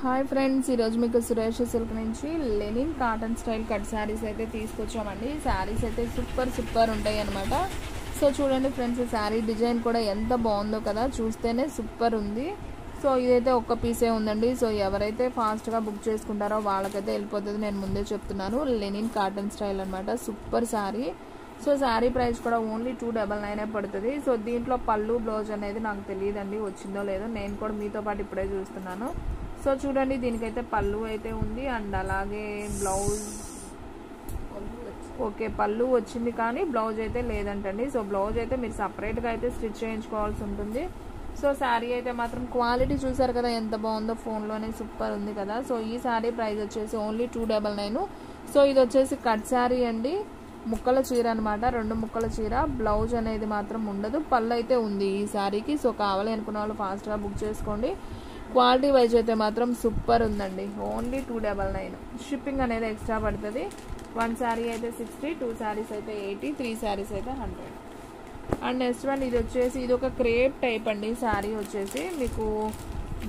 Hi friends, ఈరోజు మీకు Suresh silk నుంచి linen cotton style cut saris అయితే తీసుకొచ్చామండి. శారీస్ అయితే సూపర్ ఉంటాయి అనమాట. సో చూడండి ఫ్రెండ్స్, శారీ డిజైన్ కూడా ఎంత బాగుందో కదా, చూస్తేనే సూపర్ ఉంది. సో ఇదైతే ఒక్క పీసే ఉందండి. సో ఎవరైతే ఫాస్ట్గా బుక్ చేసుకుంటారో వాళ్ళకైతే వెళ్ళిపోతుంది. నేను ముందే చెప్తున్నాను, లెనిన్ కాటన్ స్టైల్ అనమాట. Super sari. So sari price కూడా ఓన్లీ 299 పడుతుంది. సో దీంట్లో పళ్ళు బ్లౌజ్ అనేది నాకు తెలియదండి, వచ్చిందో లేదో. నేను కూడా మీతో పాటు ఇప్పుడే చూస్తున్నాను. సో చూడండి, దీనికైతే పళ్ళు అయితే ఉంది అండ్ అలాగే బ్లౌజ్ ఓకే పళ్ళు వచ్చింది కానీ బ్లౌజ్ అయితే లేదంటండి. సో బ్లౌజ్ అయితే మీరు సపరేట్గా అయితే స్టిచ్ చేయించుకోవాల్సి ఉంటుంది. సో శారీ అయితే మాత్రం క్వాలిటీ చూసారు కదా ఎంత బాగుందో, ఫోన్లోనే సూపర్ ఉంది కదా. సో ఈ శారీ ప్రైస్ వచ్చేసి ఓన్లీ 299. సో ఇది వచ్చేసి కట్ శారీ అండి, ముక్కల చీర అనమాట. 2 ముక్కల చీర, బ్లౌజ్ అనేది మాత్రం ఉండదు. పళ్ళు అయితే ఉంది ఈ శారీకి. సో కావాలి అనుకున్న వాళ్ళు ఫాస్ట్గా బుక్ చేసుకోండి. క్వాలిటీ వైజ్ అయితే మాత్రం సూపర్ ఉందండి. ఓన్లీ 299. షిప్పింగ్ అనేది ఎక్స్ట్రా పడుతుంది. 1 శారీ అయితే 60, 2 శారీస్ అయితే 80, 3 శారీస్ అయితే 100. అండ్ నెక్స్ట్ వన్, ఇది వచ్చేసి ఇది ఒక క్రేప్ టైప్ అండి. శారీ వచ్చేసి మీకు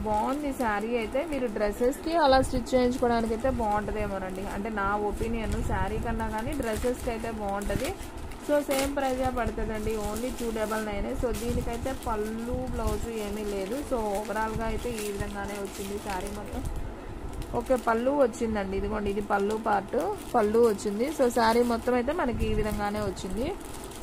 బాగుంది. శారీ అయితే మీరు డ్రెస్సెస్కి అలా స్టిచ్ చేయించుకోవడానికి అయితే బాగుంటుందేమోనండి, అంటే నా ఒపీనియన్. శారీ కన్నా కానీ డ్రెస్సెస్కి అయితే బాగుంటుంది. సో సేమ్ ప్రైజ్గా పడుతుందండి, ఓన్లీ 299. సో దీనికైతే పళ్ళు బ్లౌజ్ ఏమీ లేదు. సో ఓవరాల్గా అయితే ఈ విధంగానే వచ్చింది శారీ మొత్తం. ఓకే పళ్ళు వచ్చిందండి, ఇదిగోండి ఇది పళ్ళు పార్ట్, పళ్ళు వచ్చింది. సో శారీ మొత్తం అయితే మనకి ఈ విధంగానే వచ్చింది.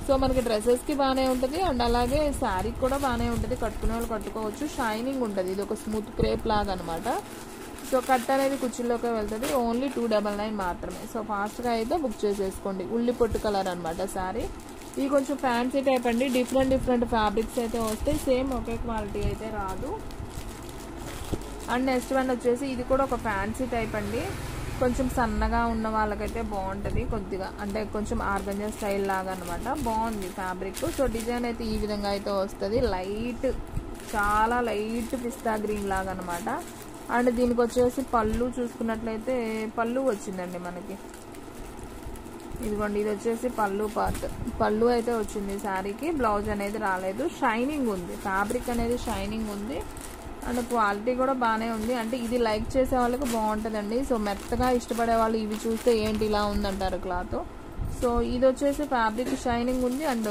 సో మనకి డ్రెస్సెస్కి బాగానే ఉంటుంది అండ్ అలాగే శారీకి కూడా బాగానే ఉంటుంది. కట్టుకునే వాళ్ళు కట్టుకోవచ్చు. షైనింగ్ ఉంటుంది. ఇది ఒక స్మూత్ క్రేప్ లాగా అనమాట. సో కట్ అనేది కుర్చీలోకి వెళ్తుంది. ఓన్లీ 299 మాత్రమే. సో ఫాస్ట్గా అయితే బుక్ చేసేసుకోండి. ఉల్లి పొట్టు కలర్ అనమాట శారీ. ఇది కొంచెం ఫ్యాన్సీ టైప్ అండి. డిఫరెంట్ ఫ్యాబ్రిక్స్ అయితే వస్తాయి. సేమ్ ఒకే క్వాలిటీ అయితే రాదు. అండ్ నెక్స్ట్ వన్ వచ్చేసి ఇది కూడా ఒక ఫ్యాన్సీ టైప్ అండి. కొంచెం సన్నగా ఉన్న వాళ్ళకైతే బాగుంటుంది కొద్దిగా, అంటే కొంచెం ఆర్గంజా స్టైల్ లాగా అనమాట. బాగుంది ఫ్యాబ్రిక్. సో డిజైన్ అయితే ఈ విధంగా అయితే వస్తుంది. లైట్, చాలా లైట్ పిస్తా గ్రీన్ లాగా అనమాట. అండ్ దీనికి వచ్చేసి పళ్ళు చూసుకున్నట్లయితే పళ్ళు వచ్చిందండి మనకి. ఇదిగోండి ఇది వచ్చేసి పళ్ళు పార్ట్, పళ్ళు అయితే వచ్చింది శారీకి. బ్లౌజ్ అనేది రాలేదు. షైనింగ్ ఉంది, ఫ్యాబ్రిక్ అనేది షైనింగ్ ఉంది అండ్ క్వాలిటీ కూడా బాగానే ఉంది. అంటే ఇది లైక్ చేసే వాళ్ళకి బాగుంటుందండి. సో మెత్తగా ఇష్టపడే వాళ్ళు ఇవి చూస్తే ఏంటి ఇలా ఉందంటారు క్లాత్. సో ఇది వచ్చేసి ఫ్యాబ్రిక్ షైనింగ్ ఉంది అండ్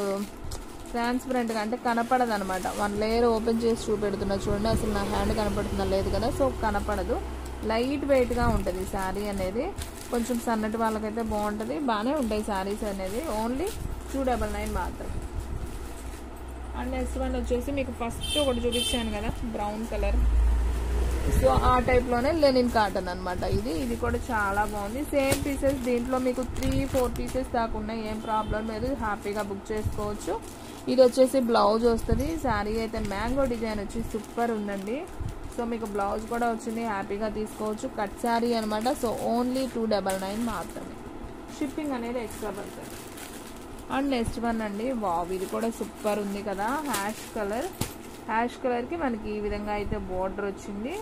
ట్రాన్స్పరెంట్గా, అంటే కనపడదు అనమాట. 1 లేయర్ ఓపెన్ చేసి చూపెడుతున్నా చూడండి, అసలు నా హ్యాండ్ కనపడుతుందా లేదు కదా. సో కనపడదు. లైట్ వెయిట్గా ఉంటుంది శారీ అనేది. కొంచెం సన్నటి వాళ్ళకైతే బాగుంటుంది. బాగానే ఉంటాయి శారీస్ అనేది. ఓన్లీ 299 మాత్రం. అండ్ నెక్స్ట్ వన్ వచ్చేసి మీకు ఫస్ట్ ఒకటి చూపించాను కదా బ్రౌన్ కలర్. సో ఆ టైప్లోనే లెనిన్ కాటన్ అనమాట. ఇది కూడా చాలా బాగుంది. సేమ్ పీసెస్ దీంట్లో మీకు 3-4 పీసెస్ దాకా ఉన్నాయి. ఏం ప్రాబ్లం లేదు, హ్యాపీగా బుక్ చేసుకోవచ్చు. ఇది వచ్చేసి బ్లౌజ్ వస్తుంది. శారీ అయితే మ్యాంగో డిజైన్ వచ్చి సూపర్ ఉందండి. సో మీకు బ్లౌజ్ కూడా వచ్చింది, హ్యాపీగా తీసుకోవచ్చు. కట్ శారీ అనమాట. సో ఓన్లీ 299 మాత్రమే. షిప్పింగ్ అనేది ఎక్స్ట్రా పడుతుంది. అండ్ నెక్స్ట్ వన్ అండి, వావ్ ఇది కూడా సూపర్ ఉంది కదా. హ్యాష్ కలర్కి మనకి ఈ విధంగా అయితే బోర్డర్ వచ్చింది.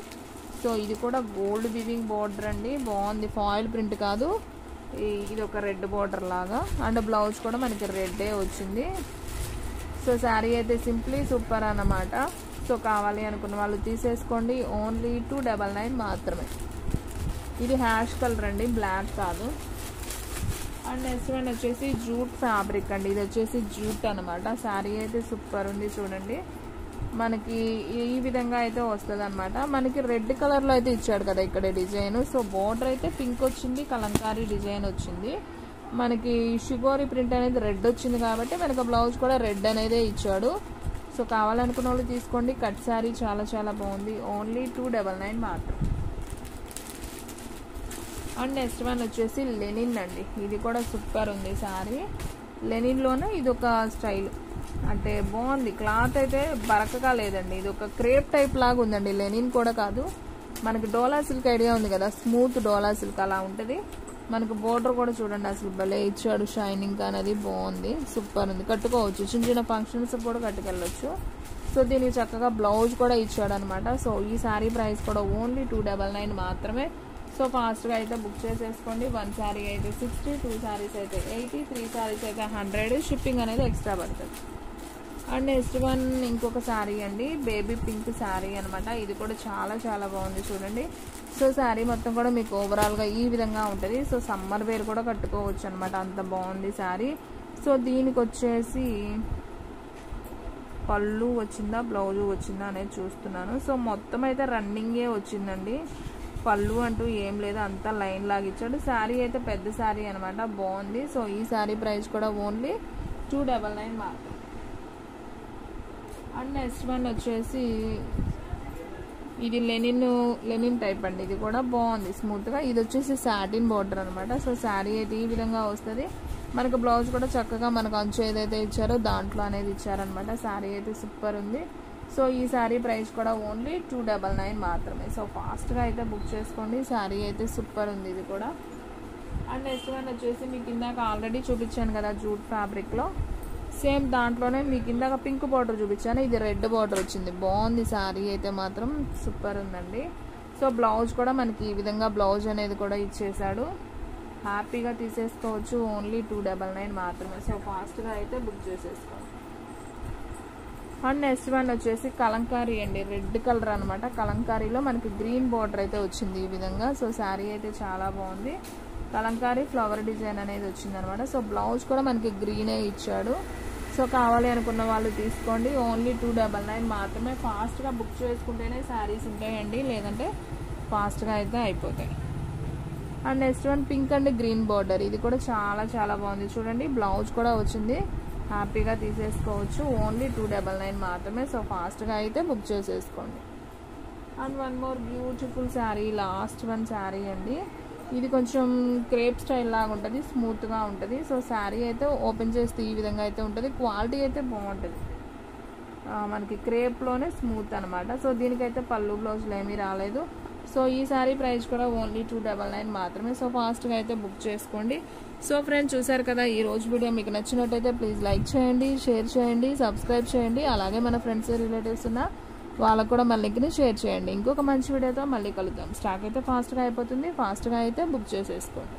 సో ఇది కూడా గోల్డ్ వివింగ్ బోర్డర్ అండి. బాగుంది, ఫాయిల్ ప్రింట్ కాదు. ఇది ఒక రెడ్ బోర్డర్ లాగా. అండ్ బ్లౌజ్ కూడా మనకి రెడ్డే వచ్చింది. సో శారీ అయితే సింప్లీ సూపర్ అన్నమాట. సో కావాలి అనుకున్న వాళ్ళు తీసేసుకోండి. ఓన్లీ 299 మాత్రమే. ఇది హ్యాష్ కలర్ అండి, బ్లాక్ కాదు. అండ్ నెక్స్ట్ వన్ వచ్చేసి జూట్ ఫ్యాబ్రిక్ అండి. ఇది వచ్చేసి జూట్ అనమాట. శారీ అయితే సూపర్ ఉంది చూడండి. మనకి ఈ విధంగా అయితే వస్తుంది అనమాట. మనకి రెడ్ కలర్లో అయితే ఇచ్చాడు కదా ఇక్కడ డిజైన్. సో బోర్డర్ అయితే పింక్ వచ్చింది, కలంకారీ డిజైన్ వచ్చింది. మనకి షిగోరి ప్రింట్ అనేది రెడ్ వచ్చింది కాబట్టి మనకి బ్లౌజ్ కూడా రెడ్ అనేది ఇచ్చాడు. సో కావాలనుకున్న వాళ్ళు తీసుకోండి. కట్ శారీ చాలా బాగుంది. ఓన్లీ 299 మాత్రం. అండ్ నెక్స్ట్ వన్ వచ్చేసి లెనిన్ అండి. ఇది కూడా సూపర్ ఉంది శారీ. లెనిన్లోనే ఇది ఒక స్టైల్, అంటే బాగుంది. క్లాత్ అయితే బరకగా లేదండి. ఇది ఒక క్రేప్ టైప్ లాగా ఉందండి. లెనిన్ కూడా కాదు, మనకి డోలా సిల్క్ ఐడియా ఉంది కదా, స్మూత్ డోలా సిల్క్ అలా ఉంటుంది. మనకు బోర్డర్ కూడా చూడండి అసలు భలే ఇచ్చాడు. షైనింగ్ అనేది బాగుంది, సూపర్ ఉంది. కట్టుకోవచ్చు, చిన్న ఫంక్షన్స్ కూడా కట్టుకెళ్ళొచ్చు. సో దీనికి చక్కగా బ్లౌజ్ కూడా ఇచ్చాడు అనమాట. సో ఈ శారీ ప్రైస్ కూడా ఓన్లీ 299 మాత్రమే. సో ఫాస్ట్గా అయితే బుక్ చేసేసుకోండి. 1 శారీ అయితే 60, 2 శారీస్ అయితే 80, 3 శారీస్ అయితే 100. షిప్పింగ్ అనేది ఎక్స్ట్రా పడుతుంది. అండ్ నెక్స్ట్ వన్ ఇంకొక శారీ అండి, బేబీ పింక్ శారీ అనమాట. ఇది కూడా చాలా చాలా బాగుంది చూడండి. సో శారీ మొత్తం కూడా మీకు ఓవరాల్గా ఈ విధంగా ఉంటుంది. సో సమ్మర్ వేర్ కూడా కట్టుకోవచ్చు అనమాట, అంత బాగుంది శారీ. సో దీనికి వచ్చేసి పళ్ళు వచ్చిందా బ్లౌజు వచ్చిందా అనేది చూస్తున్నాను. సో మొత్తం అయితే రన్నింగే వచ్చిందండి, పళ్ళు అంటూ ఏం లేదు, అంతా లైన్ లాగా ఇచ్చాడు. శారీ అయితే పెద్ద శారీ అనమాట, బాగుంది. సో ఈ శారీ ప్రైస్ కూడా ఓన్లీ 299 మాత్రం. అండ్ నెక్స్ట్ వన్ వచ్చేసి ఇది లెనిన్ టైప్ అండి, ఇది కూడా బాగుంది స్మూత్గా. ఇది వచ్చేసి సాటిన్ బార్డర్ అనమాట. సో శారీ అయితే ఈ విధంగా వస్తుంది. మనకు బ్లౌజ్ కూడా చక్కగా మనకు అంచు ఏదైతే ఇచ్చారో దాంట్లో అనేది ఇచ్చారనమాట. శారీ అయితే సూపర్ ఉంది. సో ఈ శారీ ప్రైస్ కూడా ఓన్లీ 299 మాత్రమే. సో ఫాస్ట్గా అయితే బుక్ చేసుకోండి, శారీ అయితే సూపర్ ఉంది ఇది కూడా. అండ్ నెక్స్ట్ వన్ వచ్చేసి మీకు ఇందాక ఆల్రెడీ చూపించాను కదా జూట్ ఫ్యాబ్రిక్లో, సేమ్ దాంట్లోనే మీకు ఇందాక పింక్ బార్డర్ చూపించాను, ఇది రెడ్ బార్డర్ వచ్చింది. బాగుంది శారీ అయితే మాత్రం సూపర్ ఉందండి. సో బ్లౌజ్ కూడా మనకి ఈ విధంగా బ్లౌజ్ అనేది కూడా ఇచ్చేసాడు, హ్యాపీగా తీసేసుకోవచ్చు. ఓన్లీ 299 మాత్రమే. సో ఫాస్ట్గా అయితే బుక్ చేసేసుకోండి. అండ్ నెక్స్ట్ వన్ వచ్చేసి కలంకారీ అండి, రెడ్ కలర్ అనమాట. కలంకారీలో మనకి గ్రీన్ బార్డర్ అయితే వచ్చింది ఈ విధంగా. సో శారీ అయితే చాలా బాగుంది, కలంకారీ ఫ్లవర్ డిజైన్ అనేది వచ్చింది అనమాట. సో బ్లౌజ్ కూడా మనకి గ్రీనే ఇచ్చాడు. సో కావాలి అనుకున్న వాళ్ళు తీసుకోండి, ఓన్లీ 299 మాత్రమే. ఫాస్ట్గా బుక్ చేసుకుంటేనే శారీస్ ఉంటాయండి, లేదంటే ఫాస్ట్గా అయితే అయిపోతాయి. And next one pink and green border, ఇది కూడా చాలా చాలా బాగుంది చూడండి. బ్లౌజ్ కూడా వచ్చింది, హ్యాపీగా తీసేసుకోవచ్చు. ఓన్లీ 299 మాత్రమే. సో ఫాస్ట్గా అయితే బుక్ చేసేసుకోండి. And one more beautiful sari, last one sari అండి. ఇది కొంచెం క్రేప్ స్టైల్ లాగా ఉంటుంది, స్మూత్గా ఉంటుంది. సో శారీ అయితే ఓపెన్ చేస్తే ఈ విధంగా అయితే ఉంటుంది, క్వాలిటీ అయితే బాగుంటుంది. మనకి క్రేప్లోనే స్మూత్ అనమాట. సో దీనికైతే పళ్ళు బ్లౌజులు ఏమీ రాలేదు. సో ఈ శారీ ప్రైస్ కూడా ఓన్లీ 299 మాత్రమే. సో ఫాస్ట్గా అయితే బుక్ చేసుకోండి. సో ఫ్రెండ్స్ చూసారు కదా, ఈ రోజు వీడియో మీకు నచ్చినట్టయితే ప్లీజ్ లైక్ చేయండి, షేర్ చేయండి, సబ్స్క్రైబ్ చేయండి. అలాగే మన ఫ్రెండ్స్ రిలేటివ్స్ ఉన్న వాళ్ళకు కూడా మన లింక్ని షేర్ చేయండి. ఇంకొక మంచి వీడియోతో మళ్ళీ కలుద్దాం. స్టాక్ అయితే ఫాస్ట్గా అయిపోతుంది, ఫాస్ట్గా అయితే బుక్ చేసేసుకోండి.